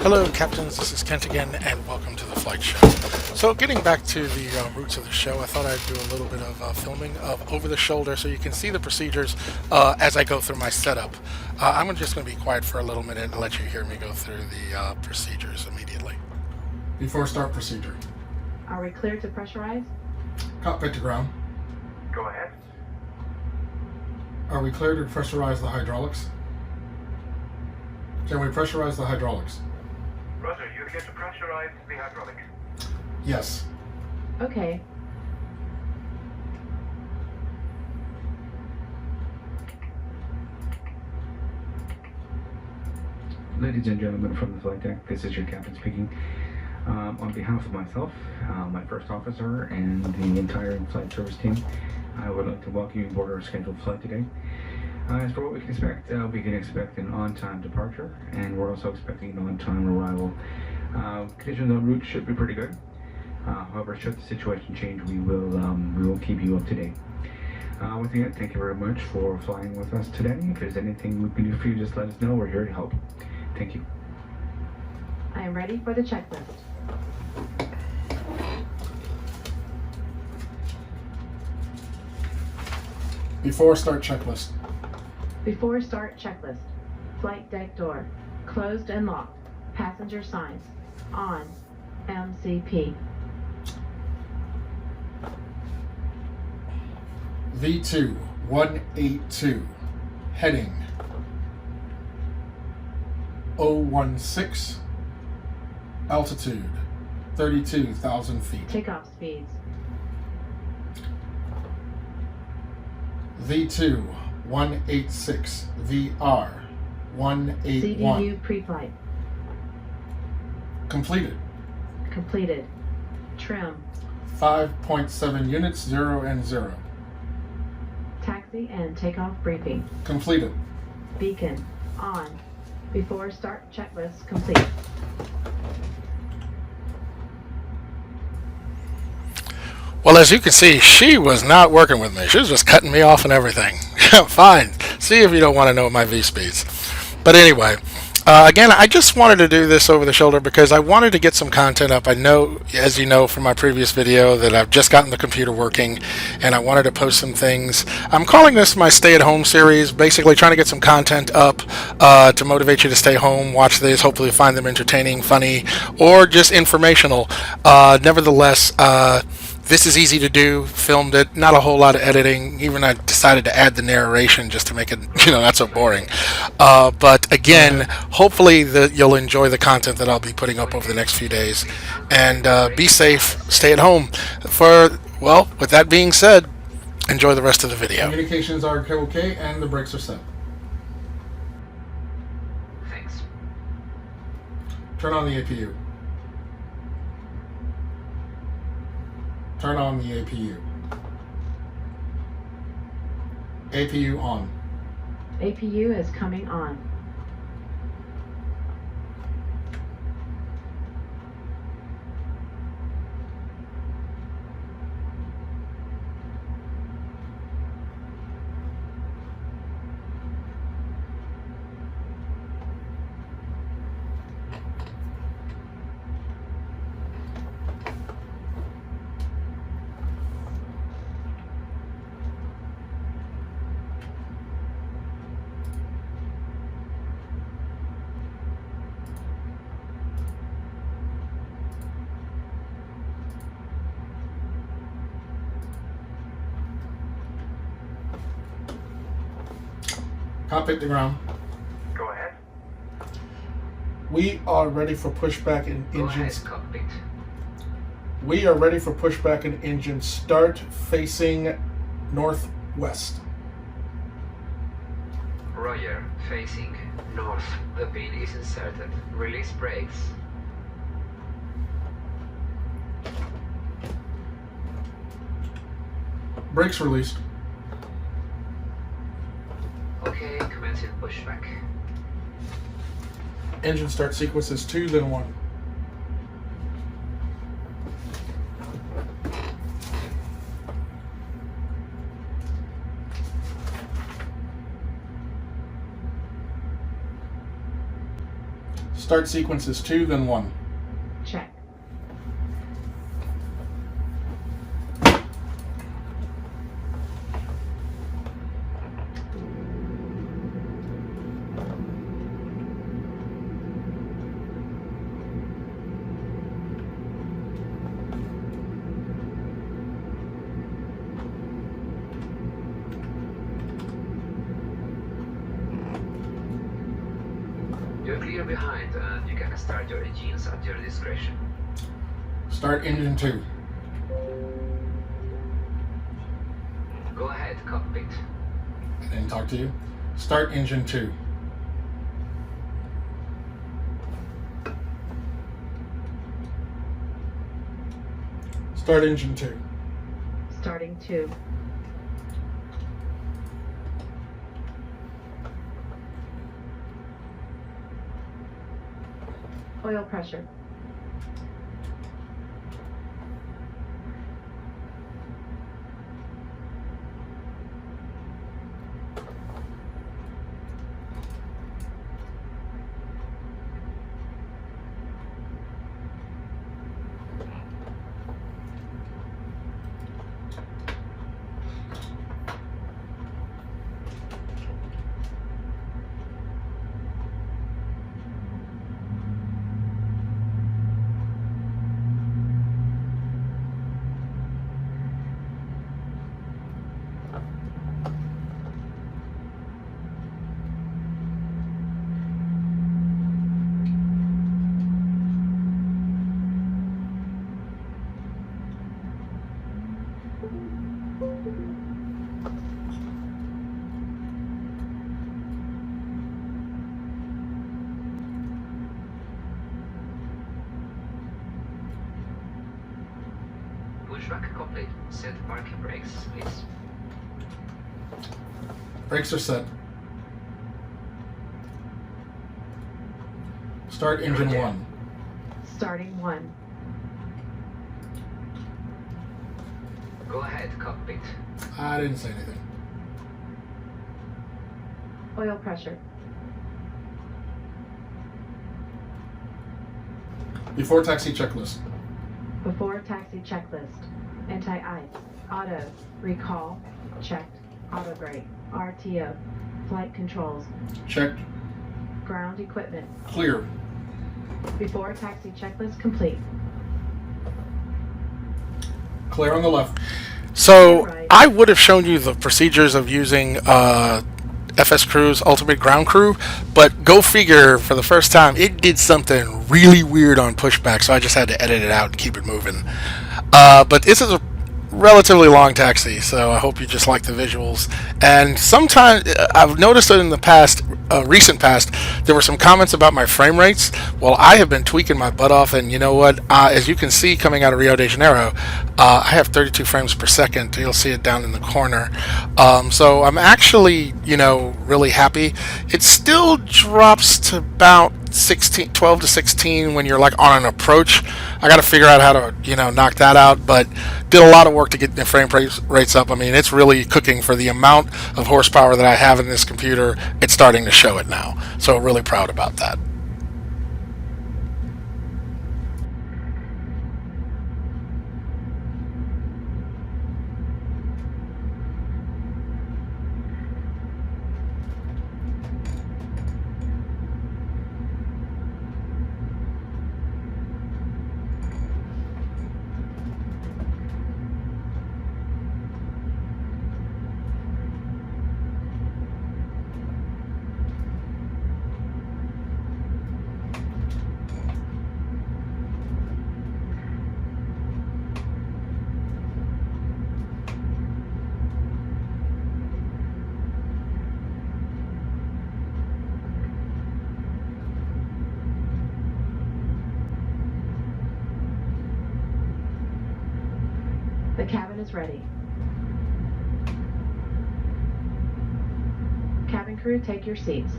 Hello Captains, this is Kent again and welcome to the flight show. So getting back to the roots of the show, I thought I'd do a little bit of filming of over the shoulder so you can see the procedures as I go through my setup. I'm just going to be quiet for a little minute and let you hear me go through the procedures immediately. Before start procedure. Are we clear to pressurize? Cockpit to ground. Go ahead. Are we clear to pressurize the hydraulics? Can we pressurize the hydraulics? Roger, you're here to pressurize the hydraulics. Yes. Okay. Ladies and gentlemen from the flight deck, this is your captain speaking. On behalf of myself, my first officer, and the entire flight service team, I would like to welcome you aboard our scheduled flight today. As for what we can expect an on-time departure, and we're also expecting an on-time arrival. Conditions en route should be pretty good. However, should the situation change, we will keep you up to date. With that, thank you very much for flying with us today. If there's anything we can do for you, just let us know. We're here to help. Thank you. I am ready for the checklist. Before start checklist. Before start checklist. Flight deck door. Closed and locked. Passenger signs. On. MCP. V2 182. Heading 016. Altitude 32,000 feet. Takeoff speeds. V2 186. VR 181. CDU pre-flight. Completed. Completed. Trim. 5.7 units, 0 and 0. Taxi and takeoff briefing. Completed. Beacon. On. Before start checklist complete. Well, as you can see, she was not working with me. She was just cutting me off and everything. Fine. See if you don't want to know my V-speeds. But anyway, again, I just wanted to do this over the shoulder because I wanted to get some content up. I know, as you know from my previous video, that I've just gotten the computer working and I wanted to post some things. I'm calling this my stay-at-home series, basically trying to get some content up to motivate you to stay home, watch this, hopefully find them entertaining, funny, or just informational. Nevertheless, this is easy to do, filmed it, not a whole lot of editing. Even I decided to add the narration just to make it, not so boring. But again, hopefully you'll enjoy the content that I'll be putting up over the next few days. And be safe, stay at home. With that being said, enjoy the rest of the video. Communications are okay and the brakes are set. Thanks. Turn on the APU. Turn on the APU. APU on. APU is coming on. Cockpit to ground. Go ahead. We are ready for pushback and engines. Cockpit. We are ready for pushback and engine start facing northwest. Roger, facing north. The pin is inserted. Release brakes. Brakes released. Okay, commencing pushback. Engine start sequence is 2, then 1. Start sequence is 2, then 1. Check. You're clear behind, and you can start your engines at your discretion. Start engine 2. Go ahead, cockpit. I didn't talk to you. Start engine 2. Start engine 2. Starting 2. Oil pressure. Pushback complete. Set parking brakes, please. Brakes are set. Start engine 1. Starting 1. Go ahead, cockpit. I didn't say anything. Oil pressure. Before taxi checklist. Before taxi checklist. Anti-ice. Auto. Recall. Checked. Auto brake. RTO. Flight controls. Checked. Ground equipment. Clear. Before taxi checklist complete. Clear on the left. So Right. I would have shown you the procedures of using FS Crew's Ultimate Ground Crew, but go figure, for the first time, it did something really weird on Pushback, so I just had to edit it out and keep it moving. But this is a relatively long taxi, so I hope you just like the visuals. And sometimes I've noticed that in the past, recent past, there were some comments about my frame rates. Well, I have been tweaking my butt off, and you know what? As you can see coming out of Rio de Janeiro, I have 32 frames per second. You'll see it down in the corner. So I'm actually, really happy. It still drops to about 12 to 16 when you're like on an approach. I got to figure out how to, knock that out, but did a lot of work to get the frame rates up. I mean, it's really cooking for the amount of horsepower that I have in this computer. It's starting to show it now. So really proud about that. The cabin is ready. Cabin crew, take your seats.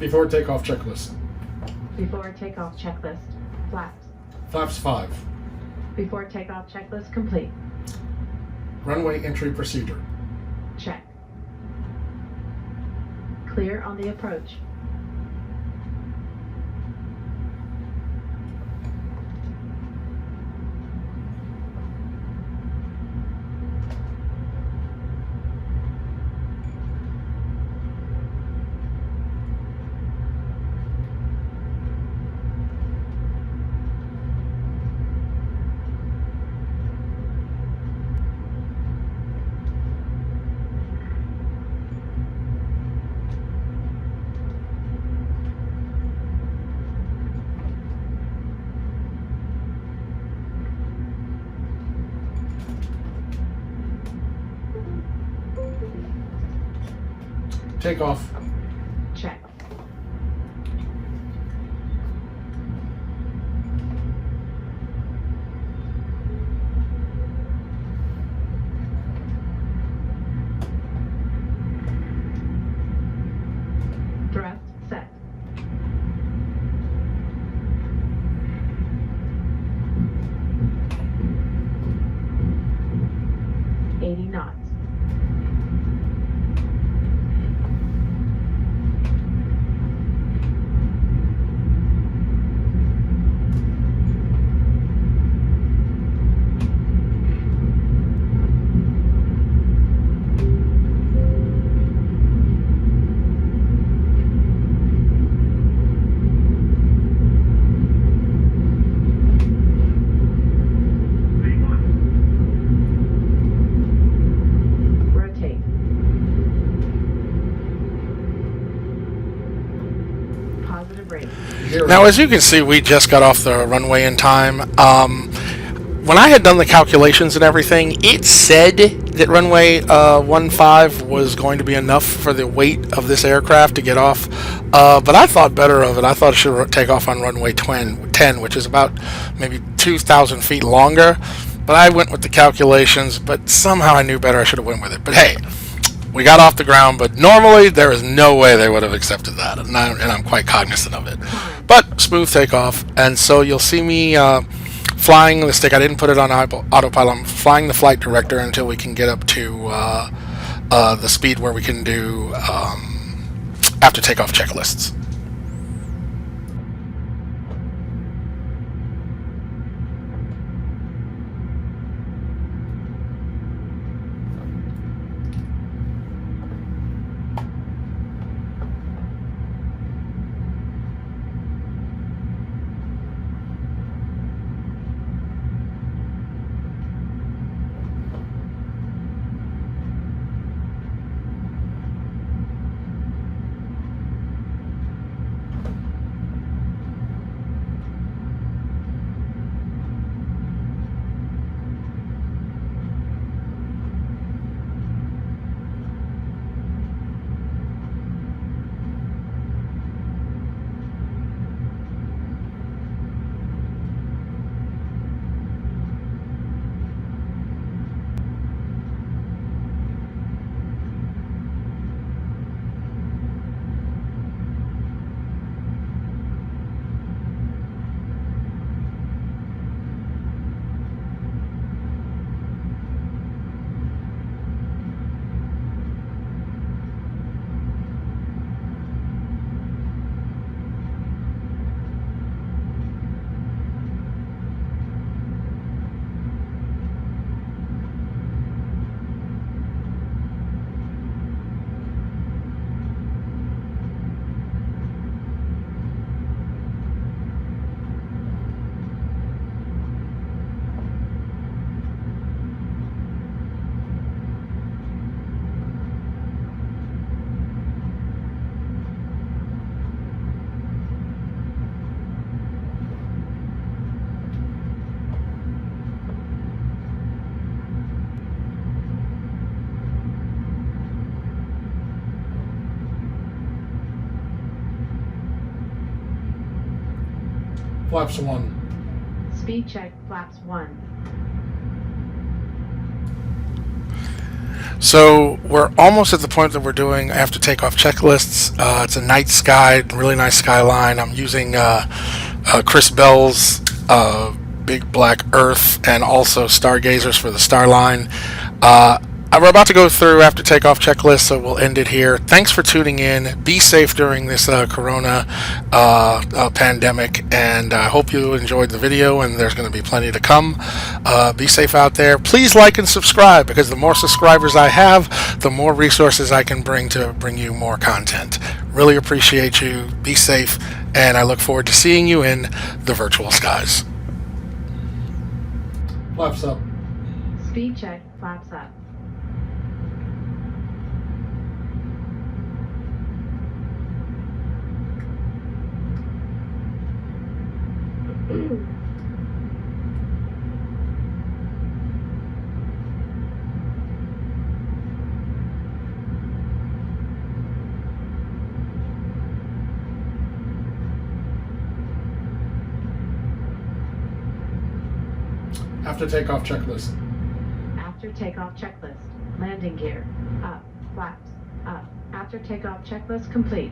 Before takeoff checklist. Before takeoff checklist. Flaps. Flaps 5. Before takeoff checklist complete. Runway entry procedure. Check. Clear on the approach. Takeoff. Check. Thrust set. $80 knots. Rotate. Positive rate. Now, as you can see, we just got off the runway in time. When I had done the calculations and everything, it said that runway 15 was going to be enough for the weight of this aircraft to get off. But I thought better of it. I thought it should take off on runway 10, which is about maybe 2,000 feet longer. But I went with the calculations, but somehow I knew better. I should have went with it. But hey, we got off the ground, but normally there is no way they would have accepted that, and I'm quite cognizant of it. But smooth takeoff, and so you'll see me flying the stick. I didn't put it on autopilot. I'm flying the flight director until we can get up to the speed where we can do after takeoff checklists. Flaps 1. Speed check flaps 1. So we're almost at the point that we're doing after takeoff checklists. It's a night sky, really nice skyline. I'm using Chris Bell's Big Black Earth and also Stargazers for the Starline. We're about to go through after takeoff checklist, so we'll end it here. Thanks for tuning in. Be safe during this corona pandemic, and I hope you enjoyed the video, and there's going to be plenty to come. Be safe out there. Please like and subscribe, because the more subscribers I have, the more resources I can bring to bring you more content. Really appreciate you. Be safe, and I look forward to seeing you in the virtual skies. Flaps up. Speed check, flaps up. After takeoff checklist. After takeoff checklist. Landing gear. Up. Flaps. Up. After takeoff checklist complete.